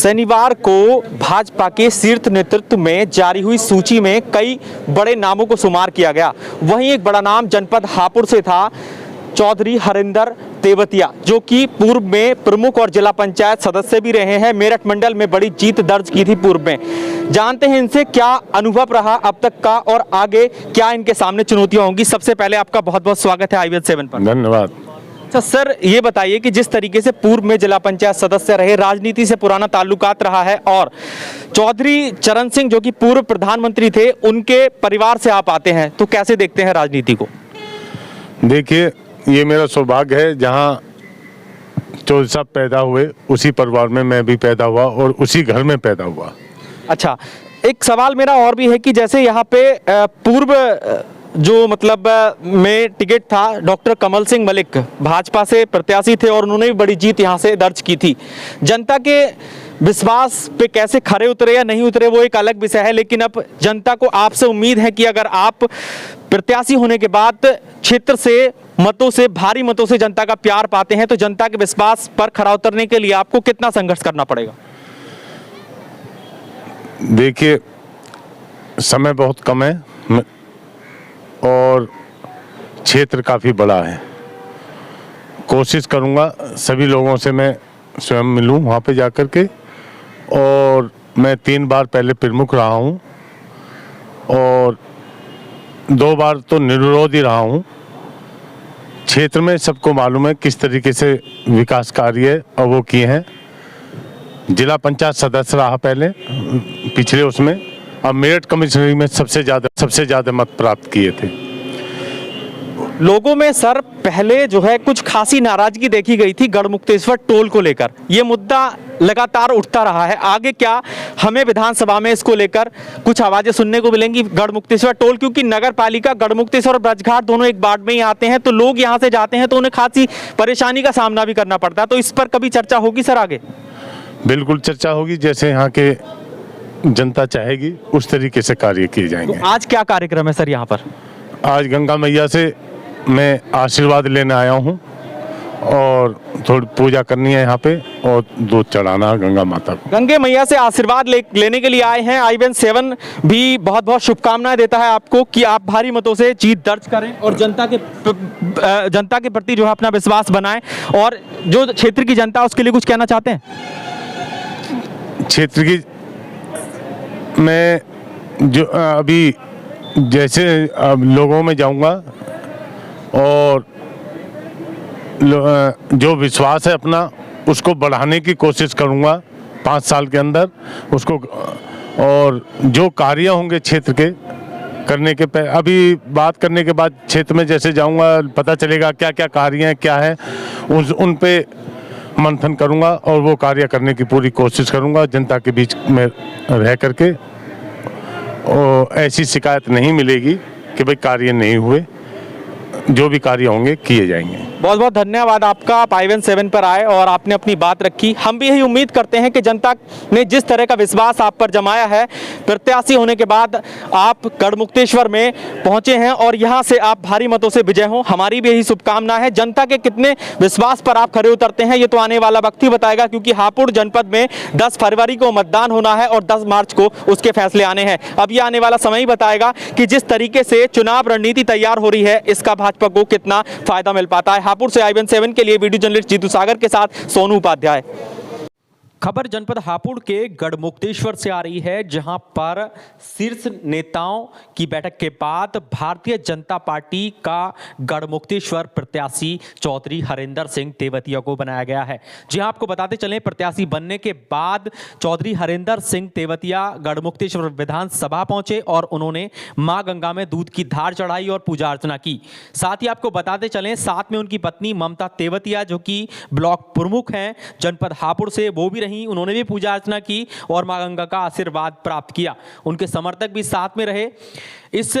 शनिवार को भाजपा के शीर्ष नेतृत्व में जारी हुई सूची में कई बड़े नामों को शुमार किया गया। वहीं एक बड़ा नाम जनपद हापुड़ से था चौधरी हरिंदर तेवतिया, जो कि पूर्व में प्रमुख और जिला पंचायत सदस्य भी रहे हैं। मेरठ मंडल में बड़ी जीत दर्ज की थी पूर्व में। जानते हैं इनसे क्या अनुभव रहा अब तक का और आगे क्या इनके सामने चुनौतियां होंगी। सबसे पहले आपका बहुत बहुत स्वागत है IVN7 पर। धन्यवाद। अच्छा सर, ये बताइए कि जिस तरीके से पूर्व में जिला पंचायत सदस्य रहे, राजनीति से पुराना ताल्लुकात रहा है और चौधरी चरण सिंह जो कि पूर्व प्रधानमंत्री थे, उनके परिवार से आप आते हैं, तो कैसे देखते हैं राजनीति को? देखिए, ये मेरा सौभाग्य है, जहाँ चौधरी साहब पैदा हुए उसी परिवार में मैं भी पैदा हुआ और उसी घर में पैदा हुआ। अच्छा, एक सवाल मेरा और भी है कि जैसे यहाँ पे पूर्व जो मतलब में टिकट था, डॉक्टर कमल सिंह मलिक भाजपा से प्रत्याशी थे और उन्होंने भी बड़ी जीत यहाँ से दर्ज की थी। जनता के विश्वास पे कैसे खरे उतरे या नहीं उतरे वो एक अलग विषय है, लेकिन अब जनता को आपसे उम्मीद है कि अगर आप प्रत्याशी होने के बाद क्षेत्र से मतों से, भारी मतों से जनता का प्यार पाते हैं, तो जनता के विश्वास पर खरा उतरने के लिए आपको कितना संघर्ष करना पड़ेगा? देखिए, समय बहुत कम है और क्षेत्र काफ़ी बड़ा है। कोशिश करूंगा सभी लोगों से मैं स्वयं मिलूं वहाँ पे जाकर के, और मैं 3 बार पहले प्रमुख रहा हूँ और 2 बार तो निर्विरोध ही रहा हूँ। क्षेत्र में सबको मालूम है किस तरीके से विकास कार्य और वो किए हैं। जिला पंचायत सदस्य रहा पहले पिछले उसमें, अब मेरठ कमिश्नरी में सबसे ज़्यादा मत प्राप्त किए थे। लोगों में सर पहले जो है कुछ खासी नाराजगी देखी गई थी गढ़मुक्तेश्वर टोल को लेकर। ये मुद्दा लगातार उठता रहा है। आगे क्या हमें विधानसभा में इसको लेकर कुछ आवाजें सुनने को मिलेंगी? गढ़मुक्तेश्वर टोल, क्योंकि नगर पालिका गढ़मुक्तेश्वर और ब्रजघाट दोनों एक वार्ड में ही आते हैं, तो लोग यहाँ से जाते हैं तो उन्हें खासी परेशानी का सामना भी करना पड़ता है। तो इस पर कभी चर्चा होगी सर आगे? बिल्कुल चर्चा होगी, जैसे यहाँ के जनता चाहेगी उस तरीके से कार्य किए जाएंगे। तो आज क्या कार्यक्रम है सर यहाँ पर? आज गंगा मैया से मैं आशीर्वाद लेने आया हूँ और थोड़ी पूजा करनी है यहाँ पे और दूध चढ़ाना है गंगा माता को। गंगे मैया से आशीर्वाद लेने के लिए आए हैं। IVN7 भी बहुत बहुत शुभकामनाएं देता है आपको कि आप भारी मतों से जीत दर्ज करें और जनता के प्रति जो है अपना विश्वास बनाएं। और जो क्षेत्र की जनता उसके लिए कुछ कहना चाहते हैं? क्षेत्र की मैं जो अभी जैसे लोगों में जाऊंगा और जो विश्वास है अपना उसको बढ़ाने की कोशिश करूंगा 5 साल के अंदर उसको, और जो कार्य होंगे क्षेत्र के करने के अभी बात करने के बाद क्षेत्र में जैसे जाऊंगा पता चलेगा क्या क्या कार्य हैं, क्या है, उन पे मंथन करूंगा और वो कार्य करने की पूरी कोशिश करूंगा जनता के बीच में रह करके। और ऐसी शिकायत नहीं मिलेगी कि भाई कार्य नहीं हुए, जो भी कार्य होंगे किए जाएंगे। बहुत बहुत धन्यवाद आपका, आप IVN7 पर आए और आपने अपनी बात रखी। हम भी यही उम्मीद करते हैं कि जनता ने जिस तरह का विश्वास आप पर जमाया है, प्रत्याशी होने के बाद आप गढ़मुक्तेश्वर में पहुंचे हैं और यहां से आप भारी मतों से विजय हों। हमारी भी यही शुभकामना है। जनता के कितने विश्वास पर आप खरे उतरते हैं ये तो आने वाला वक्त ही बताएगा, क्योंकि हापुड़ जनपद में 10 फरवरी को मतदान होना है और 10 मार्च को उसके फैसले आने हैं। अब ये आने वाला समय ही बताएगा कि जिस तरीके से चुनाव रणनीति तैयार हो रही है इसका भाजपा को कितना फायदा मिल पाता है। हापुड़ से IVN7 के लिए वीडियो जर्नलिस्ट जीतू सागर के साथ सोनू उपाध्याय। खबर जनपद हापुड़ के गढ़मुक्तेश्वर से आ रही है, जहां पर शीर्ष नेताओं की बैठक के बाद भारतीय जनता पार्टी का गढ़मुक्तेश्वर प्रत्याशी चौधरी हरिंदर सिंह तेवतिया को बनाया गया है। जी हां, आपको बताते चलें, प्रत्याशी बनने के बाद चौधरी हरिंदर सिंह तेवतिया गढ़मुक्तेश्वर विधानसभा पहुंचे और उन्होंने मां गंगा में दूध की धार चढ़ाई और पूजा अर्चना की। साथ ही आपको बताते चलें, साथ में उनकी पत्नी ममता तेवतिया जो कि ब्लॉक प्रमुख हैं जनपद हापुड़ से, वो भी उन्होंने भी पूजा अर्चना की और मां गंगा का आशीर्वाद प्राप्त किया। उनके समर्थक भी साथ में रहे। इस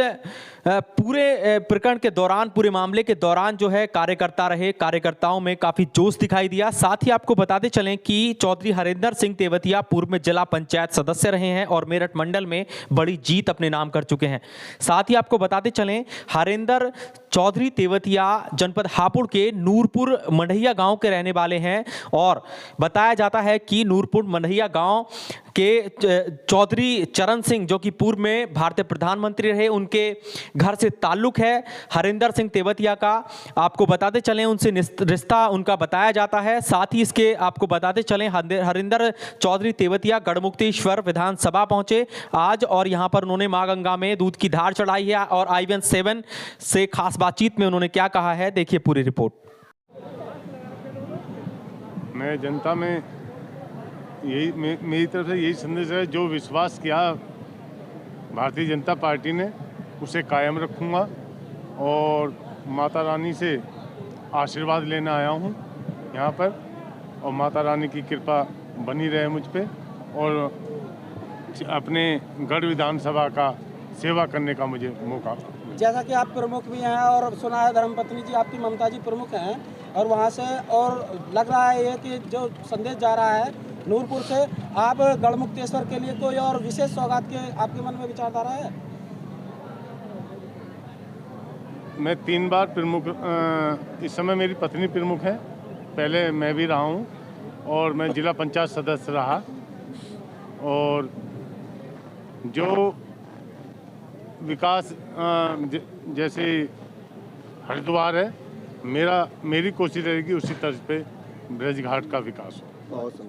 पूरे प्रकरण के दौरान, पूरे मामले के दौरान जो है कार्यकर्ता रहे, कार्यकर्ताओं में काफी जोश दिखाई दिया। साथ ही आपको बताते चलें कि चौधरी हरिंदर सिंह तेवतिया पूर्व में जिला पंचायत सदस्य रहे हैं और मेरठ मंडल में बड़ी जीत अपने नाम कर चुके हैं। साथ ही आपको बताते चलें हरिंदर चौधरी तेवतिया जनपद हापुड़ के नूरपुर मंडहिया गांव के रहने वाले हैं और बताया जाता है कि नूरपुर मंडहिया गांव के चौधरी चरण सिंह जो कि पूर्व में भारतीय प्रधानमंत्री रहे, उनके घर से ताल्लुक है हरिंदर सिंह तेवतिया का। आपको बताते चलें उनसे रिश्ता उनका बताया जाता है। साथ ही इसके आपको बताते चलें हरिंदर चौधरी तेवतिया गढ़मुक्तेश्वर विधानसभा पहुंचे आज और यहां पर उन्होंने मां गंगा में दूध की धार चढ़ाई है और IVN 7 से खास बातचीत में उन्होंने क्या कहा है, देखिए पूरी रिपोर्ट। मैं जनता में यही मेरी तरफ से यही संदेश है, जो विश्वास किया भारतीय जनता पार्टी ने उसे कायम रखूंगा और माता रानी से आशीर्वाद लेने आया हूं यहाँ पर और माता रानी की कृपा बनी रहे मुझ पे और अपने गढ़ विधानसभा का सेवा करने का मुझे मौका। जैसा कि आप प्रमुख भी हैं और सुना है धर्मपत्नी जी आपकी ममता जी प्रमुख हैं और वहाँ से और लग रहा है ये कि जो संदेश जा रहा है नूरपुर से, आप गढ़मुक्तेश्वर के लिए कोई और विशेष सौगात के आपके मन में विचारधारा है? मैं 3 बार प्रमुख, इस समय मेरी पत्नी प्रमुख है, पहले मैं भी रहा हूँ और मैं जिला पंचायत सदस्य रहा और जो विकास जैसे हरिद्वार है, मेरी कोशिश रहेगी उसी तर्ज पे ब्रज घाट का विकास हो। बहुत